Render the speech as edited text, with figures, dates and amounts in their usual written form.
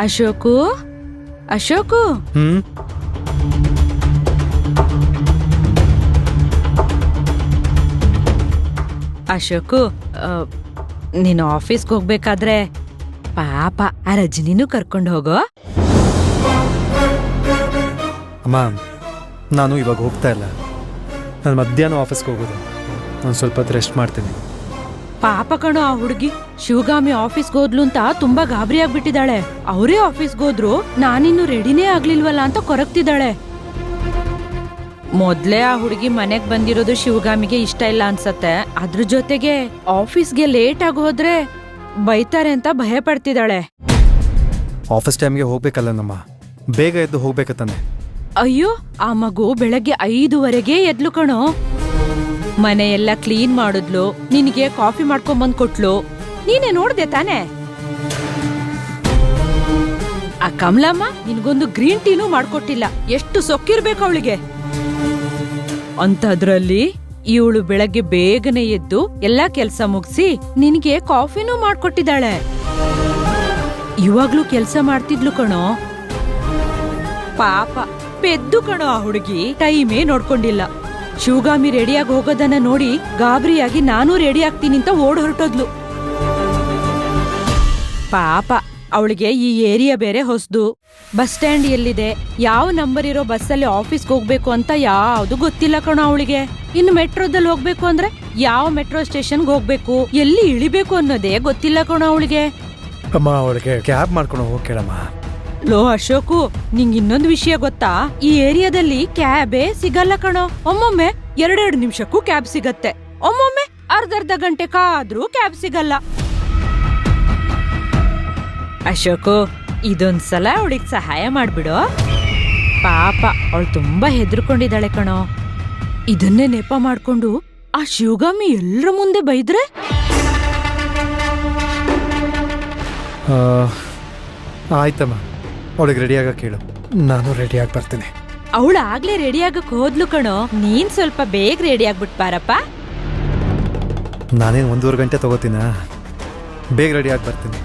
ಅಶೋಕು ಅಶೋಕು ಅಶೋಕು ನೀನು ಆಫೀಸ್ಗೆ ಹೋಗ್ಬೇಕಾದ್ರೆ ಪಾಪ ಆ ರಜನಿನೂ ಕರ್ಕೊಂಡು ಹೋಗೋ. ಅಮ್ಮ, ನಾನು ಇವಾಗ ಹೋಗ್ತಾ ಇಲ್ಲ. ನಾನು ಮಧ್ಯಾಹ್ನ ಆಫೀಸ್ಗೆ ಹೋಗೋದು. ನಾನು ಸ್ವಲ್ಪ ಹೊತ್ತು ರೆಸ್ಟ್ ಮಾಡ್ತೀನಿ. ಪಾಪ ಕಣೋ ಆ ಹುಡುಗಿ. ಶಿವಗಾಮಿ ಆಫೀಸ್ಗೆ ಹೋದ್ಲು ಅಂತ ತುಂಬಾ ಗಾಬರಿ ಆಗ್ಬಿಟ್ಟಿದ್ದಾಳೆ. ಅವರೇ ಆಫೀಸ್ಗೆ ಹೋದ್ರು, ನಾನಿನ್ನು ರೆಡಿನೇ ಆಗ್ಲಿಲ್ವಲ್ಲ ಅಂತ ಕೊರಗ್ತಿದ್ದಾಳೆ. ಮೊದ್ಲೇ ಆ ಹುಡುಗಿ ಮನೆಗ್ ಬಂದಿರೋದು ಶಿವಗಾಮಿಗೆ ಇಷ್ಟ ಇಲ್ಲ ಅನ್ಸತ್ತೆ. ಅದ್ರ ಜೊತೆಗೆ ಆಫೀಸ್ಗೆ ಲೇಟ್ ಆಗಿ ಹೋದ್ರೆ ಬೈತಾರೆ ಅಂತ ಭಯ ಪಡ್ತಿದ್ದಾಳೆ. ಆಫೀಸ್ ಟೈಮ್ಗೆ ಹೋಗ್ಬೇಕಲ್ಲ ನಮ್ಮ, ಬೇಗ ಎದ್ದು ಹೋಗ್ಬೇಕತ್ತಾನೆ. ಅಯ್ಯೋ, ಆ ಮಗು ಬೆಳಗ್ಗೆ 5:15ಗೆ ಎದ್ಲು ಕಣೋ. ಮನೆಯೆಲ್ಲ ಕ್ಲೀನ್ ಮಾಡಿದ್ಲು, ನಿನಗೆ ಕಾಫಿ ಮಾಡ್ಕೊಂಬಂದ್ ಕೊಟ್ಲು. ನೀನೇ ನೋಡ್ದೆ ತಾನೆ? ಆ ಕಮಲಮ್ಮ ನಿನ್ಗೊಂದು ಗ್ರೀನ್ ಟೀನೂ ಮಾಡ್ಕೊಟ್ಟಿಲ್ಲ. ಎಷ್ಟು ಸೊಕ್ಕಿರ್ಬೇಕು ಅವಳಿಗೆ. ಅಂತದ್ರಲ್ಲಿ ಇವಳು ಬೆಳಗ್ಗೆ ಬೇಗನೆ ಎದ್ದು ಎಲ್ಲಾ ಕೆಲ್ಸ ಮುಗಿಸಿ ನಿನಗೆ ಕಾಫಿನೂ ಮಾಡ್ಕೊಟ್ಟಿದ್ದಾಳೆ. ಇವಾಗ್ಲೂ ಕೆಲ್ಸ ಮಾಡ್ತಿದ್ಲು ಕಣೋ. ಪಾಪ ಪೆದ್ದು ಕಣೋ ಆ ಹುಡುಗಿ. ಟೈಮೇ ನೋಡ್ಕೊಂಡಿಲ್ಲ. ಶಿವಗಾಮಿ ರೆಡಿಯಾಗಿ ಹೋಗೋದನ್ನ ನೋಡಿ ಗಾಬರಿಯಾಗಿ ನಾನು ರೆಡಿ ಆಗ್ತೀನಿ ಅಂತ ಓಡ್ ಹೊರಟೋದ್ಲು. ಪಾಪ ಅವಳಿಗೆ ಈ ಏರಿಯಾ ಬೇರೆ ಹೊಸ್ದು. ಬಸ್ ಸ್ಟ್ಯಾಂಡ್ ಎಲ್ಲಿದೆ, ಯಾವ ನಂಬರ್ ಇರೋ ಬಸ್ಸಲ್ಲಿ ಆಫೀಸ್ಗೆ ಹೋಗ್ಬೇಕು ಅಂತ ಯಾವ್ದು ಗೊತ್ತಿಲ್ಲ ಕಣೋ ಅವಳಿಗೆ. ಇನ್ನು ಮೆಟ್ರೋದಲ್ಲಿ ಹೋಗ್ಬೇಕು ಅಂದ್ರೆ ಯಾವ ಮೆಟ್ರೋ ಸ್ಟೇಷನ್ಗೆ ಹೋಗ್ಬೇಕು, ಎಲ್ಲಿ ಇಳಿಬೇಕು ಅನ್ನೋದೇ ಗೊತ್ತಿಲ್ಲ ಕಣೋ ಅವಳಿಗೆ. ಅಮ್ಮ, ಅವಳಿಗೆ ಕ್ಯಾಬ್ ಮಾಡ್ಕೊಂಡು ಹೋಗ್ಕೇಳಮ್ಮ. ಲೋ ಅಶೋಕು, ನಿಂಗ್ ಇನ್ನೊಂದು ವಿಷಯ ಗೊತ್ತಾ? ಈ ಏರಿಯಾದಲ್ಲಿ ಕ್ಯಾಬೇ ಸಿಗಲ್ಲ ಕಣೋ. ಒಮ್ಮೊಮ್ಮೆ 2 ನಿಮಿಷಕ್ಕೂ ಕ್ಯಾಬ್ ಸಿಗತ್ತೆ, ಒಮ್ಮೊಮ್ಮೆ ಅರ್ಧ ಗಂಟೆ ಕಾದ್ರೂ ಕ್ಯಾಬ್ ಸಿಗಲ್ಲ. ಅಶೋಕು, ಇದೊಂದ್ಸಲ ಅವಳಿಗೆ ಸಹಾಯ ಮಾಡ್ಬಿಡು. ಪಾಪ ಅವಳು ತುಂಬಾ ಹೆದರ್ಕೊಂಡಿದ್ದಾಳೆ ಕಣೋ. ಇದನ್ನೇ ನೆಪ ಮಾಡ್ಕೊಂಡು ಆ ಶಿವಗಾಮಿ ಎಲ್ರ ಮುಂದೆ ಬೈದ್ರೆ? ಆಯ್ತಮ್ಮ, ಅವಳಿಗೆ ರೆಡಿ ಆಗಕ್ಕೆ ಹೇಳು. ನಾನು ರೆಡಿ ಆಗಿ ಬರ್ತೀನಿ. ಅವಳು ಆಗ್ಲೇ ರೆಡಿ ಆಗಕ್ ಹೋದ್ಲು ಕಣೋ. ನೀನ್ ಸ್ವಲ್ಪ ಬೇಗ ರೆಡಿ ಆಗ್ಬಿಟ್ ಬಾರಪ್ಪ. ನಾನೇನು 1.5 ಗಂಟೆ ತಗೋತೀನ. ಬೇಗ ರೆಡಿ ಆಗಿ ಬರ್ತೀನಿ.